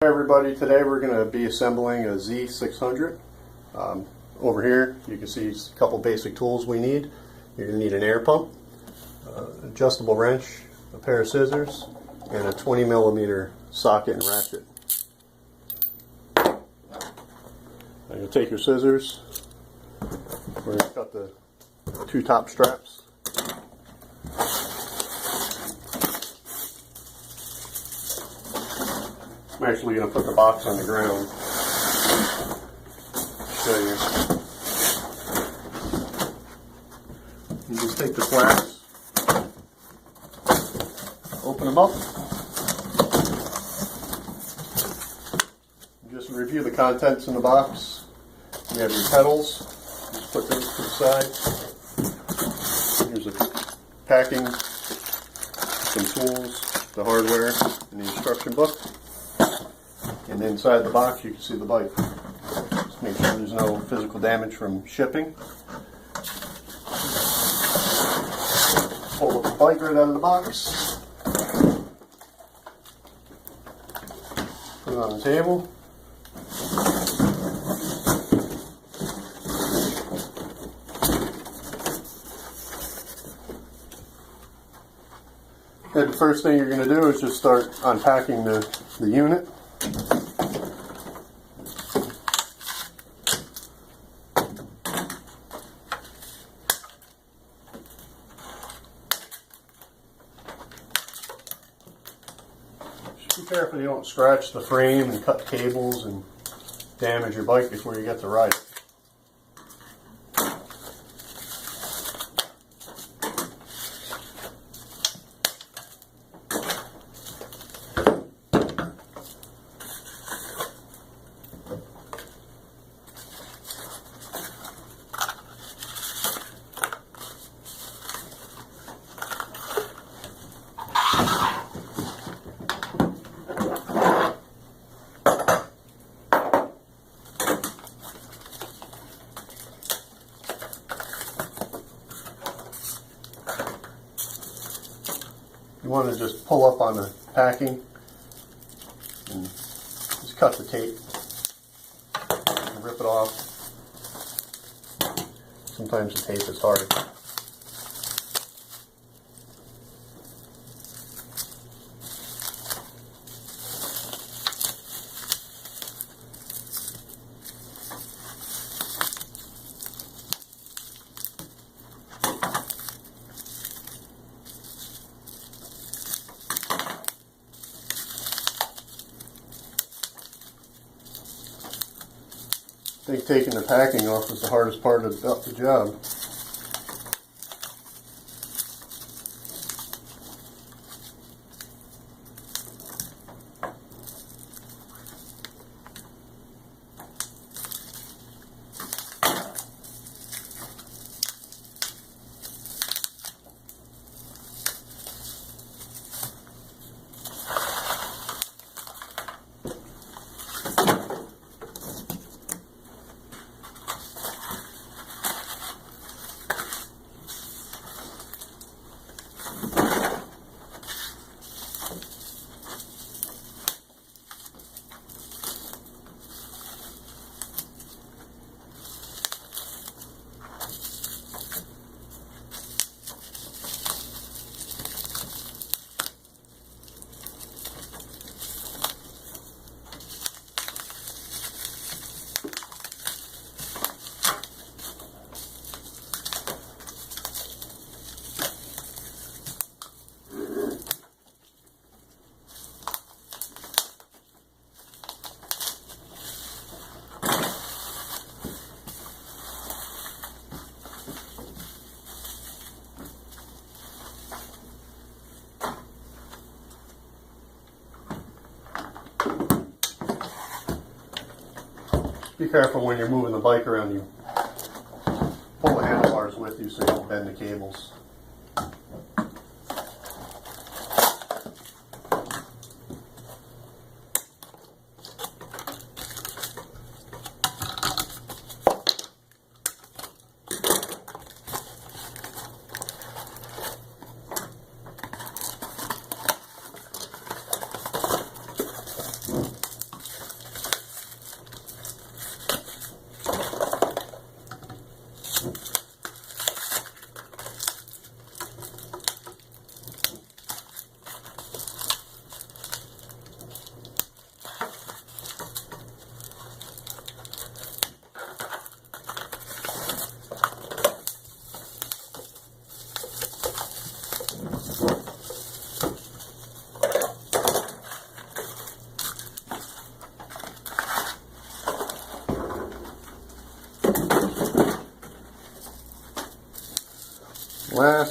Hi everybody, today we're going to be assembling a Z600. Over here you can see a couple basic tools we need. You're going to need an air pump, adjustable wrench, a pair of scissors, and a 20mm socket and ratchet. Now you'll take your scissors, we're going to cut the two top straps. I'm actually going to put the box on the ground. Show you. You just take the flaps, open them up. Just review the contents in the box. You have your pedals. Just put those to the side. Here's a packing, some tools, the hardware, and the instruction book. And inside the box you can see the bike. Just make sure there's no physical damage from shipping. Pull the bike right out of the box. Put it on the table. And the first thing you're going to do is just start unpacking the unit. Be careful you don't scratch the frame and cut cables and damage your bike before you get to ride it. You want to just pull up on the packing and just cut the tape and rip it off. Sometimes the tape is hard. I think taking the packing off is the hardest part of the job. Be careful when you're moving the bike around, you pull the handlebars with you so you don't bend the cables.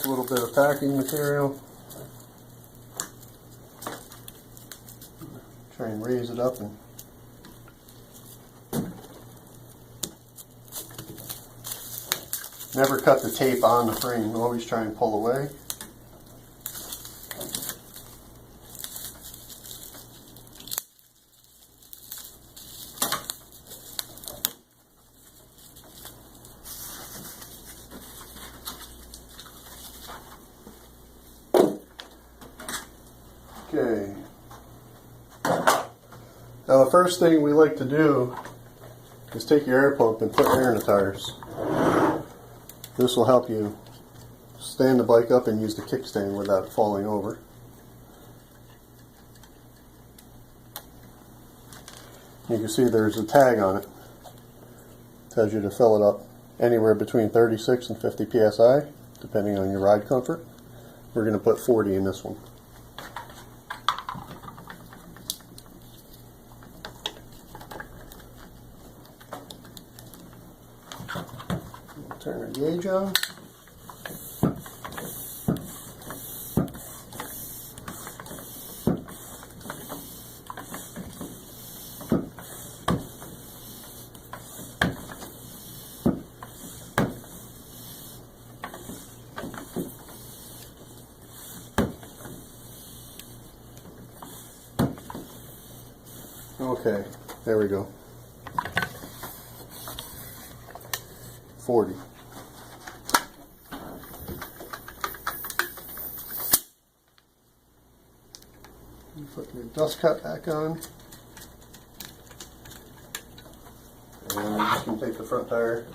a little bit of packing material. Try and raise it up and never cut the tape on the frame. Always try and pull away. Okay. Now the first thing we like to do is take your air pump and put air in the tires. This will help you stand the bike up and use the kickstand without falling over. You can see there's a tag on it. It tells you to fill it up anywhere between 36 and 50 psi, depending on your ride comfort. We're going to put 40 in this one. Turn our gauge on. Okay, there we go. 40. Put your dust cap back on. And I'm just going to take the front tire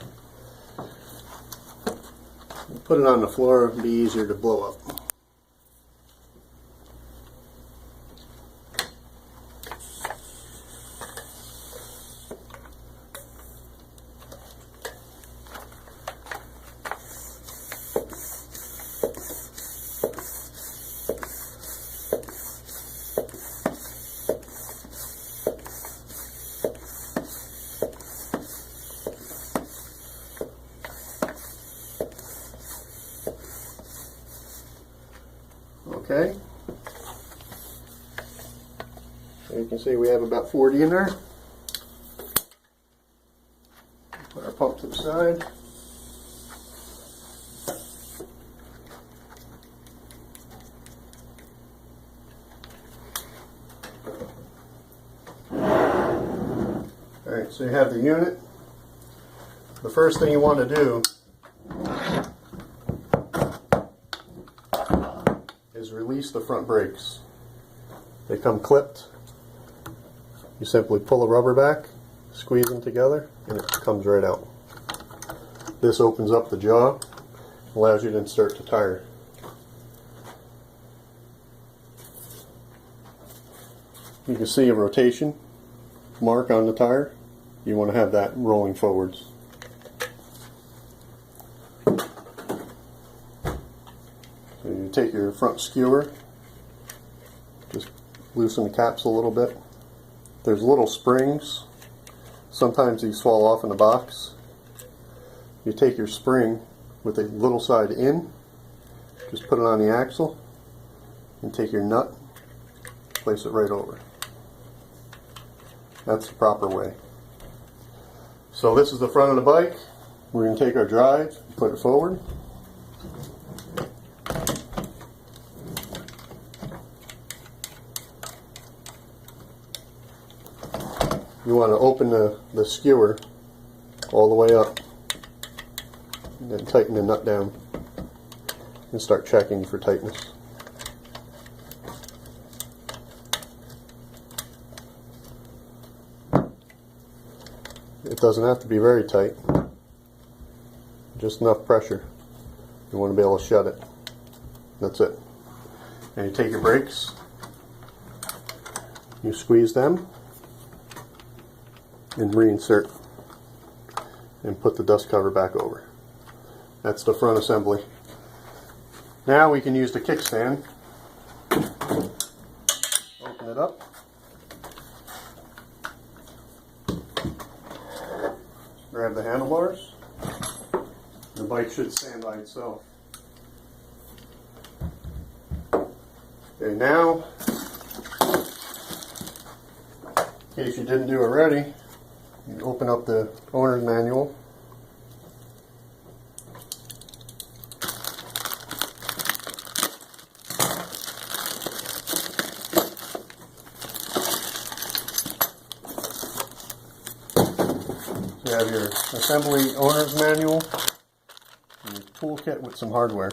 and put it on the floor. It'll be easier to blow up. Okay, so you can see we have about 40 in there. Put our pump to the side. Alright, so you have the unit. The first thing you want to do is release the front brakes. They come clipped. You simply pull the rubber back, squeeze them together, and it comes right out. This opens up the jaw, allows you to insert the tire. You can see a rotation mark on the tire. You want to have that rolling forwards. So you take your front skewer, just loosen the caps a little bit. There's little springs. Sometimes these fall off in the box. You take your spring with a little side in, just put it on the axle, and take your nut, place it right over. That's the proper way. So this is the front of the bike. We're going to take our drive, put it forward. You want to open the skewer all the way up and then tighten the nut down and start checking for tightness. It doesn't have to be very tight, just enough pressure. You want to be able to shut it. That's it. And you take your brakes, you squeeze them, and reinsert and put the dust cover back over. That's the front assembly. Now we can use the kickstand. Open it up. Grab the handlebars. The bike should stand by itself. Okay, now, in case you didn't do it already, you open up the owner's manual. You have your assembly owner's manual and your toolkit with some hardware.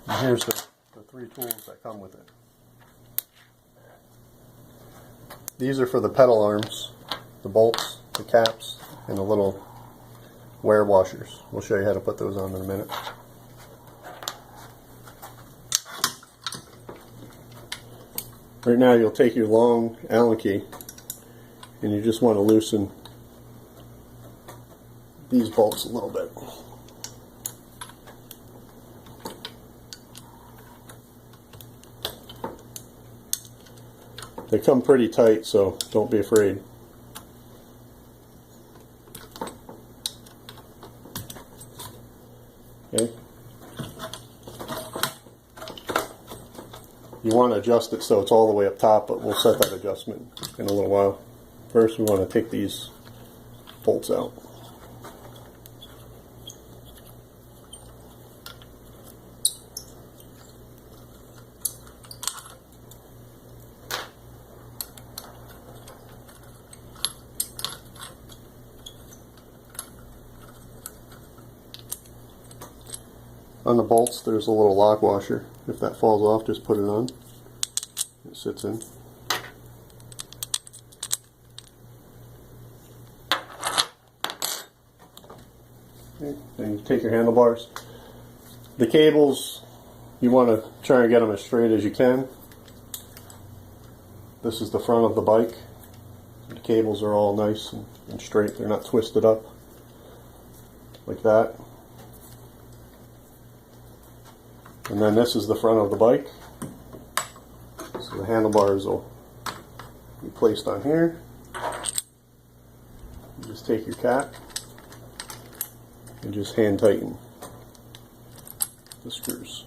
And here's the 3 tools that come with it. These are for the pedal arms, the bolts, the caps, and the little wear washers. We'll show you how to put those on in a minute. Right now you'll take your long Allen key and you just want to loosen these bolts a little bit. They come pretty tight, so don't be afraid. Okay. You want to adjust it so it's all the way up top, but we'll set that adjustment in a little while. First, we want to take these bolts out. On the bolts, there's a little lock washer. If that falls off, just put it on. It sits in. Okay. Then you take your handlebars. The cables, you want to try and get them as straight as you can. This is the front of the bike. The cables are all nice and straight. They're not twisted up like that. And then this is the front of the bike. So the handlebars will be placed on here. You just take your cap and just hand tighten the screws.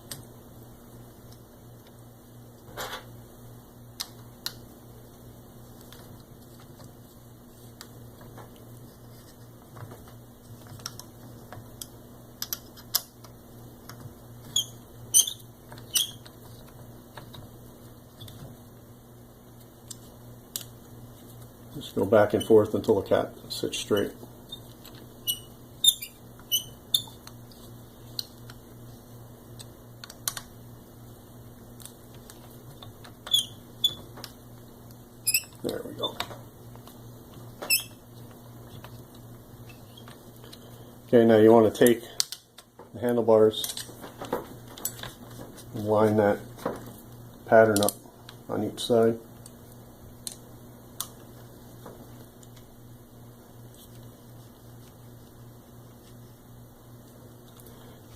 Just go back and forth until the cap sits straight. There we go. Okay, now you want to take the handlebars and line that pattern up on each side.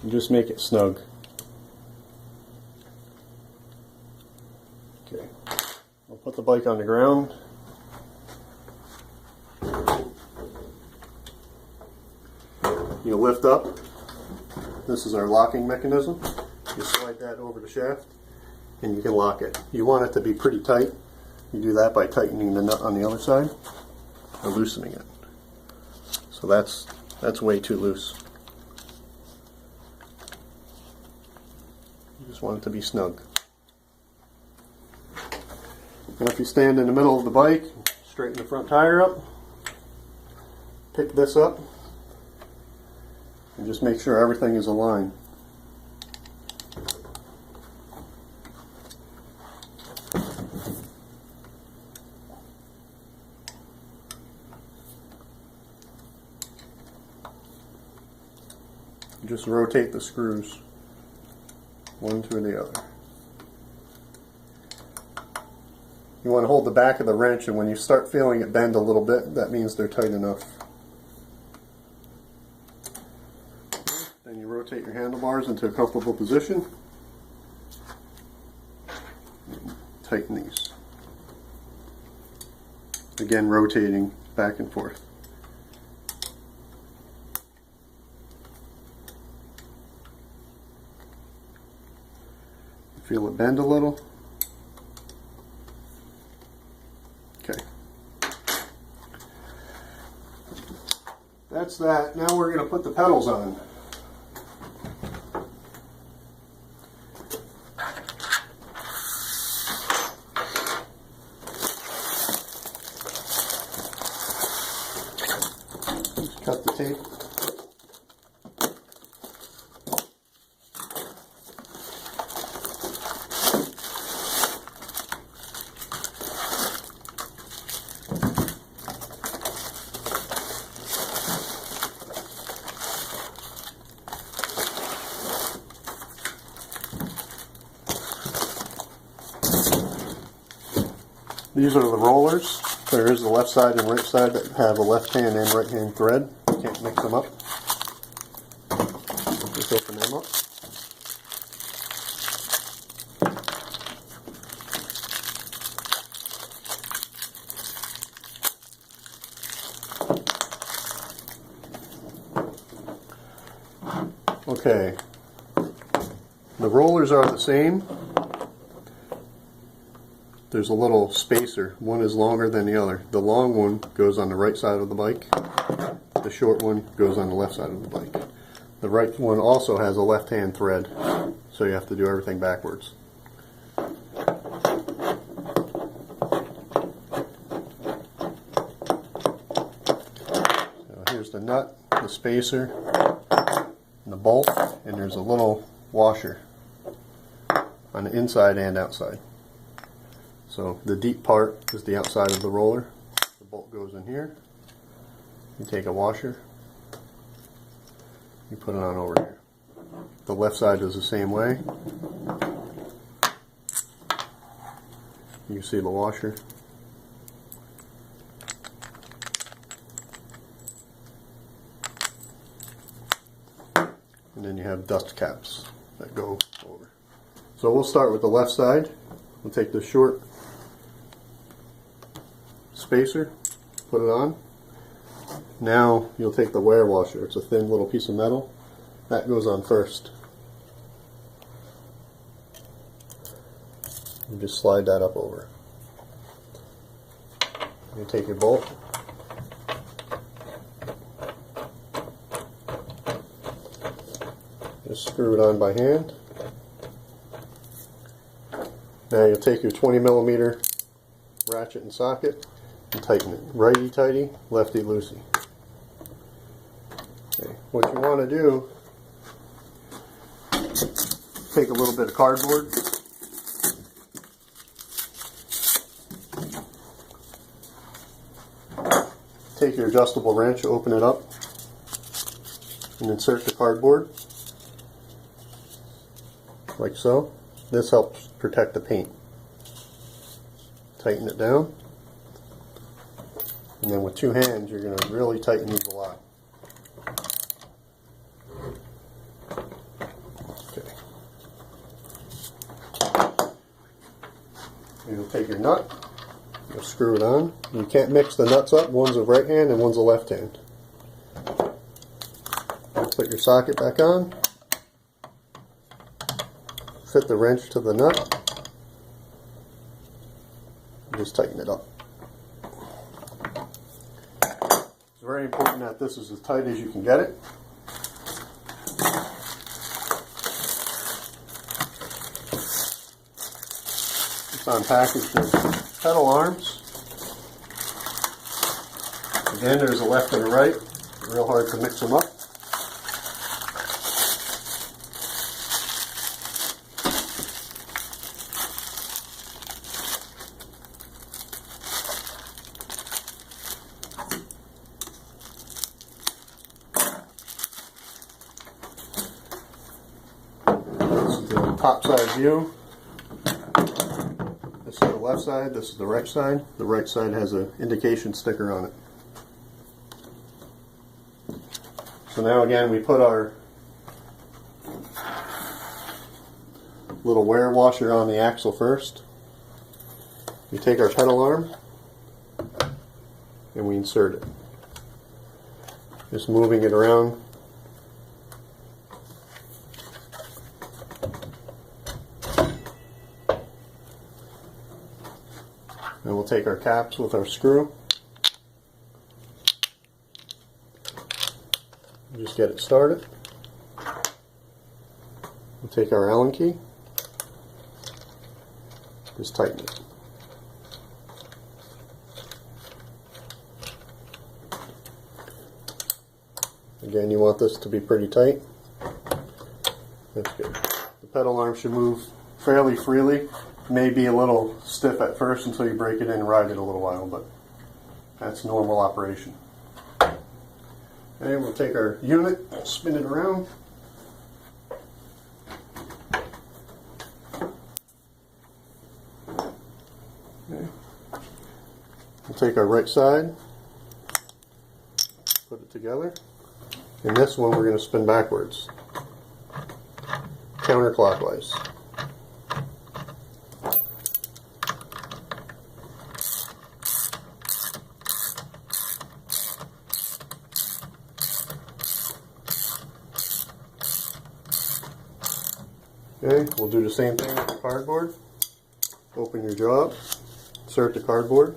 And just make it snug. Okay, I'll put the bike on the ground. You lift up. This is our locking mechanism. You slide that over the shaft and you can lock it. You want it to be pretty tight. You do that by tightening the nut on the other side or loosening it. So that's way too loose. You just want it to be snug. Now if you stand in the middle of the bike, straighten the front tire up, pick this up, and just make sure everything is aligned. Just rotate the screws one to the other. You want to hold the back of the wrench, and when you start feeling it bend a little bit, that means they're tight enough. Then you rotate your handlebars into a comfortable position. tighten these. Again, rotating back and forth. Feel it bend a little. Okay. That's that. Now we're going to put the pedals on. Just cut the tape. These are the rollers. There is the left side and right side that have a left hand and right hand thread. You can't mix them up. Just open them up. Okay. The rollers are the same. There's a little spacer. One is longer than the other. The long one goes on the right side of the bike. The short one goes on the left side of the bike. The right one also has a left-hand thread, so you have to do everything backwards. So here's the nut, the spacer, and the bolt, and there's a little washer on the inside and outside. So the deep part is the outside of the roller. The bolt goes in here. You take a washer, you put it on over here. The left side is the same way. You see the washer. And then you have dust caps that go over. So we'll start with the left side. We'll take the short spacer, put it on. Now you'll take the wear washer. It's a thin little piece of metal. That goes on first. You just slide that up over. You take your bolt. Just screw it on by hand. Now you'll take your 20mm ratchet and socket and tighten it. Righty-tighty, lefty-loosey. Okay. What you want to do, take a little bit of cardboard, take your adjustable wrench, open it up, and insert the cardboard, like so. This helps protect the paint. Tighten it down. And then with two hands, you're going to really tighten these a lot. Okay. You'll take your nut, you'll screw it on. You can't mix the nuts up. One's a right hand and one's a left hand. Put your socket back on. Fit the wrench to the nut. Just tighten it up. It's very important that this is as tight as you can get it. Just unpackage the pedal arms. Again, there's a left and a right. Real hard to mix them up. Top side view. This is the left side, this is the right side. The right side has an indication sticker on it. So now again we put our little wear washer on the axle first. We take our pedal arm and we insert it. Just moving it around. And we'll take our caps with our screw. Just get it started. We'll take our Allen key. Just tighten it. Again, you want this to be pretty tight. That's good. The pedal arm should move fairly freely. May be a little stiff at first until you break it in and ride it a little while, but that's normal operation. Okay, we'll take our unit, spin it around. Okay. We'll take our right side, put it together. And this one we're going to spin backwards, counterclockwise. Okay, we'll do the same thing with the cardboard. Open your jaw up, insert the cardboard,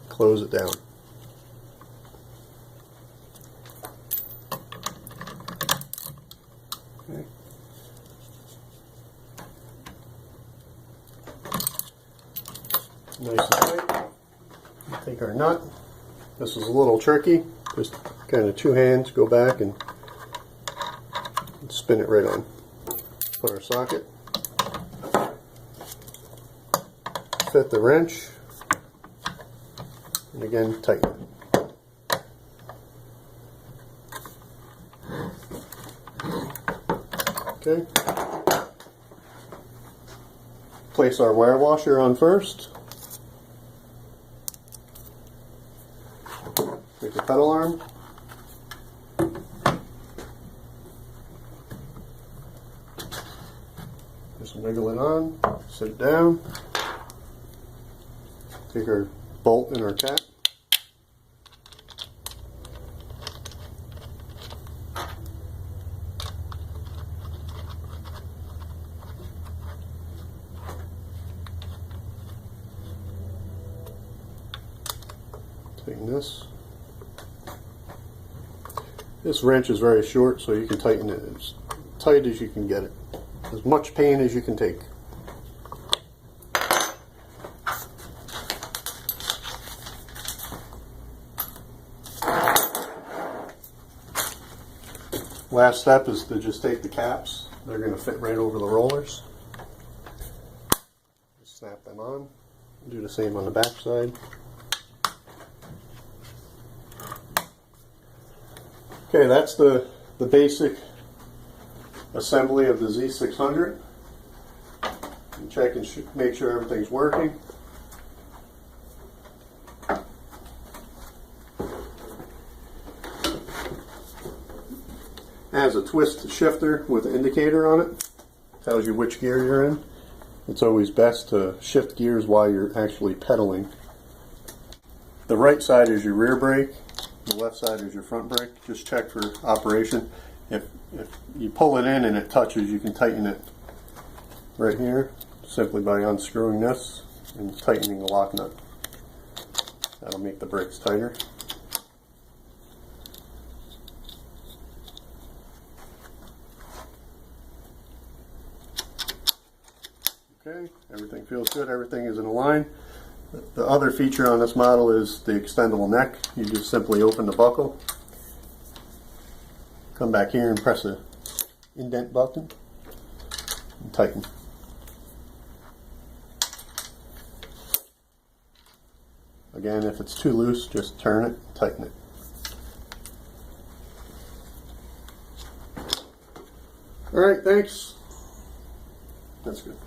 close it down. Okay. Nice and tight. Take our nut. This is a little tricky. Just kind of two hands, go back and spin it right on. Put our socket. Fit the wrench. And again, tighten it. Okay. Place our wire washer on first. Take the pedal arm. Just wiggle it on, sit it down. Take our bolt and our cap. Tighten this. This wrench is very short, so you can tighten it as tight as you can get it. As much pain as you can take. Last step is to just take the caps. They're going to fit right over the rollers. Just snap them on. Do the same on the back side. Okay, that's the basic assembly of the Z600. And check and make sure everything's working. Has a twist shifter with an indicator on it. Tells you which gear you're in. It's always best to shift gears while you're actually pedaling. The right side is your rear brake. The left side is your front brake. Just check for operation. If you pull it in and it touches, you can tighten it right here simply by unscrewing this and tightening the lock nut. That'll make the brakes tighter. Okay, everything feels good, everything is in line. The other feature on this model is the extendable neck. You just simply open the buckle, come back here and press the indent button and tighten. Again, if it's too loose, just turn it, tighten it. Alright, thanks. That's good.